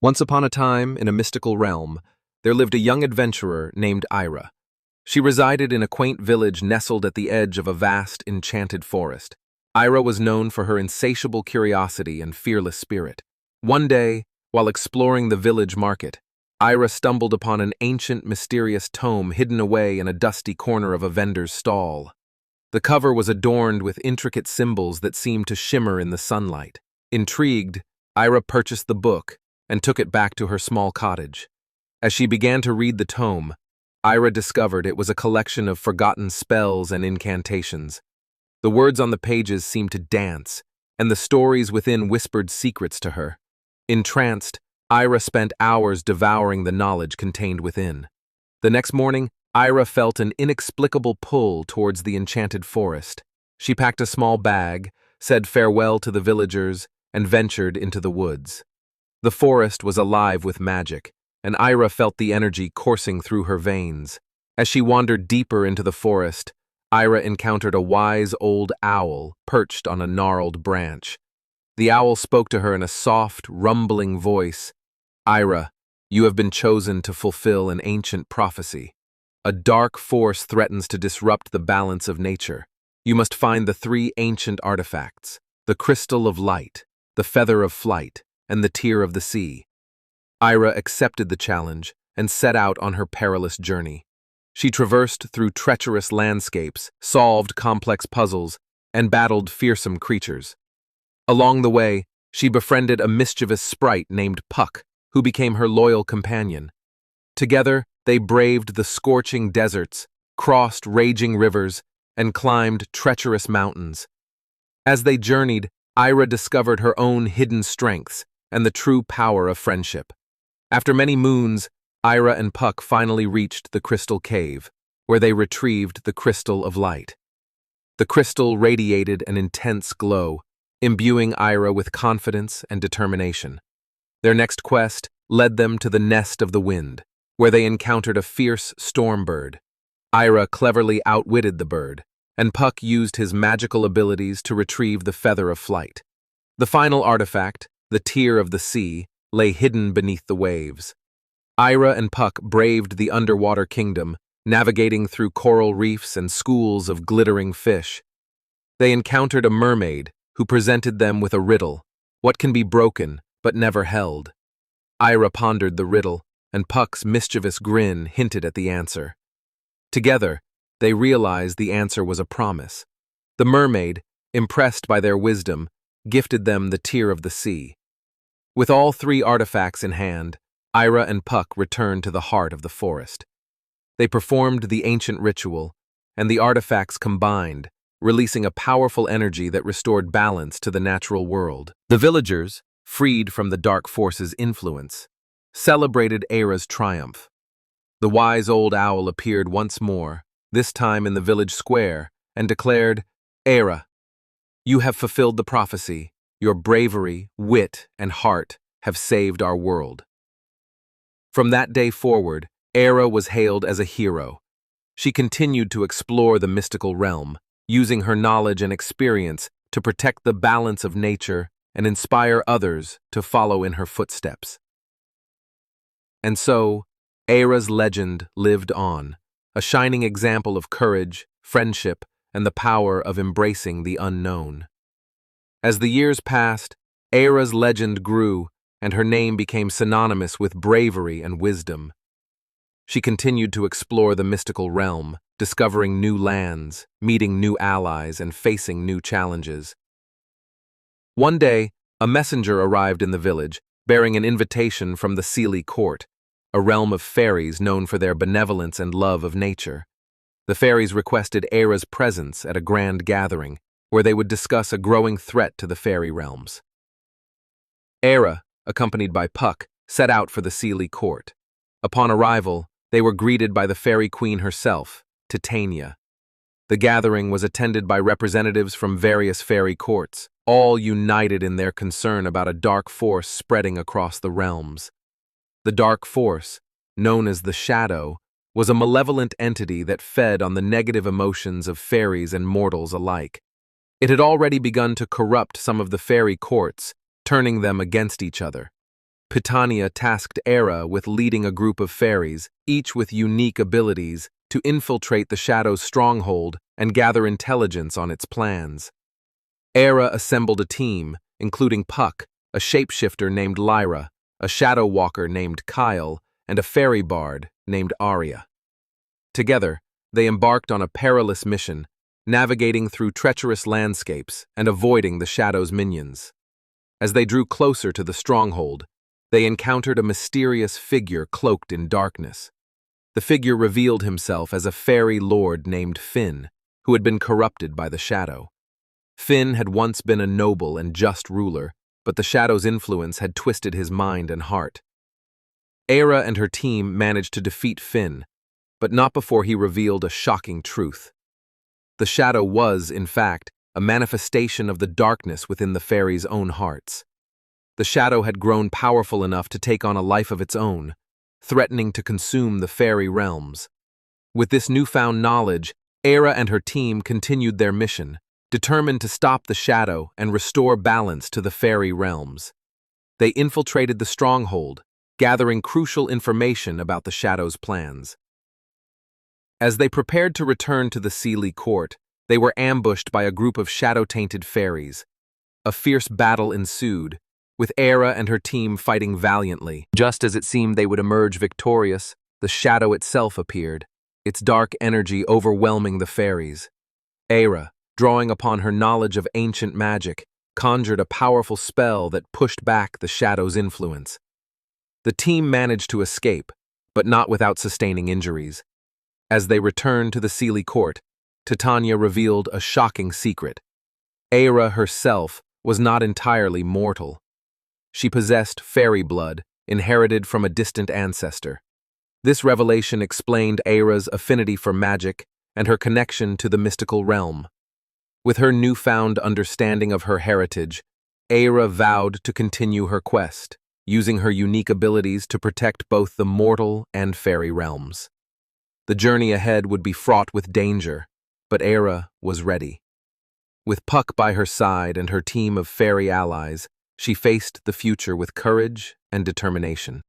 Once upon a time, in a mystical realm, there lived a young adventurer named Ira. She resided in a quaint village nestled at the edge of a vast, enchanted forest. Ira was known for her insatiable curiosity and fearless spirit. One day, while exploring the village market, Ira stumbled upon an ancient, mysterious tome hidden away in a dusty corner of a vendor's stall. The cover was adorned with intricate symbols that seemed to shimmer in the sunlight. Intrigued, Ira purchased the book and took it back to her small cottage. As she began to read the tome, Ira discovered it was a collection of forgotten spells and incantations. The words on the pages seemed to dance, and the stories within whispered secrets to her. Entranced, Ira spent hours devouring the knowledge contained within. The next morning, Ira felt an inexplicable pull towards the enchanted forest. She packed a small bag, said farewell to the villagers, and ventured into the woods. The forest was alive with magic, and Ira felt the energy coursing through her veins. As she wandered deeper into the forest, Ira encountered a wise old owl perched on a gnarled branch. The owl spoke to her in a soft, rumbling voice. "Ira, you have been chosen to fulfill an ancient prophecy. A dark force threatens to disrupt the balance of nature. You must find the three ancient artifacts: the crystal of light, the feather of flight, and the tear of the sea." Ira accepted the challenge and set out on her perilous journey. She traversed through treacherous landscapes, solved complex puzzles, and battled fearsome creatures. Along the way, she befriended a mischievous sprite named Puck, who became her loyal companion. Together, they braved the scorching deserts, crossed raging rivers, and climbed treacherous mountains. As they journeyed, Ira discovered her own hidden strengths and the true power of friendship. After many moons, Ira and Puck finally reached the crystal cave, where they retrieved the crystal of light. The crystal radiated an intense glow, imbuing Ira with confidence and determination. Their next quest led them to the nest of the wind, where they encountered a fierce storm bird. Ira cleverly outwitted the bird, and Puck used his magical abilities to retrieve the feather of flight. The final artifact, the tear of the sea, lay hidden beneath the waves. Ira and Puck braved the underwater kingdom, navigating through coral reefs and schools of glittering fish. They encountered a mermaid who presented them with a riddle: what can be broken but never held? Ira pondered the riddle, and Puck's mischievous grin hinted at the answer. Together, they realized the answer was a promise. The mermaid, impressed by their wisdom, gifted them the tear of the sea. With all three artifacts in hand, Ira and Puck returned to the heart of the forest. They performed the ancient ritual, and the artifacts combined, releasing a powerful energy that restored balance to the natural world. The villagers, freed from the dark force's influence, celebrated Ira's triumph. The wise old owl appeared once more, this time in the village square, and declared, "Ira, you have fulfilled the prophecy. Your bravery, wit, and heart have saved our world." From that day forward, Ira was hailed as a hero. She continued to explore the mystical realm, using her knowledge and experience to protect the balance of nature and inspire others to follow in her footsteps. And so, Ira's legend lived on, a shining example of courage, friendship, and the power of embracing the unknown. As the years passed, Ira's legend grew, and her name became synonymous with bravery and wisdom. She continued to explore the mystical realm, discovering new lands, meeting new allies, and facing new challenges. One day, a messenger arrived in the village, bearing an invitation from the Seelie Court, a realm of fairies known for their benevolence and love of nature. The fairies requested Ira's presence at a grand gathering, where they would discuss a growing threat to the fairy realms. Ira, accompanied by Puck, set out for the Seelie Court. Upon arrival, they were greeted by the fairy queen herself, Titania. The gathering was attended by representatives from various fairy courts, all united in their concern about a dark force spreading across the realms. The dark force, known as the Shadow, was a malevolent entity that fed on the negative emotions of fairies and mortals alike. It had already begun to corrupt some of the fairy courts, turning them against each other. Pitania tasked Era with leading a group of fairies, each with unique abilities, to infiltrate the Shadow's stronghold and gather intelligence on its plans. Era assembled a team, including Puck, a shapeshifter named Lyra, a shadow walker named Kyle, and a fairy bard named Arya. Together, they embarked on a perilous mission, navigating through treacherous landscapes and avoiding the Shadow's minions. As they drew closer to the stronghold, they encountered a mysterious figure cloaked in darkness. The figure revealed himself as a fairy lord named Finn, who had been corrupted by the Shadow. Finn had once been a noble and just ruler, but the Shadow's influence had twisted his mind and heart. Era and her team managed to defeat Finn, but not before he revealed a shocking truth. The Shadow was, in fact, a manifestation of the darkness within the fairies' own hearts. The Shadow had grown powerful enough to take on a life of its own, threatening to consume the fairy realms. With this newfound knowledge, Era and her team continued their mission, determined to stop the Shadow and restore balance to the fairy realms. They infiltrated the stronghold, gathering crucial information about the Shadow's plans. As they prepared to return to the Seelie court, they were ambushed by a group of shadow-tainted fairies. A fierce battle ensued, with Era and her team fighting valiantly. Just as it seemed they would emerge victorious, the Shadow itself appeared, its dark energy overwhelming the fairies. Era, drawing upon her knowledge of ancient magic, conjured a powerful spell that pushed back the Shadow's influence. The team managed to escape, but not without sustaining injuries. As they returned to the Seelie court, Titania revealed a shocking secret. Era herself was not entirely mortal. She possessed fairy blood, inherited from a distant ancestor. This revelation explained Era's affinity for magic and her connection to the mystical realm. With her newfound understanding of her heritage, Era vowed to continue her quest, using her unique abilities to protect both the mortal and fairy realms. The journey ahead would be fraught with danger, but Era was ready. With Puck by her side and her team of fairy allies, she faced the future with courage and determination.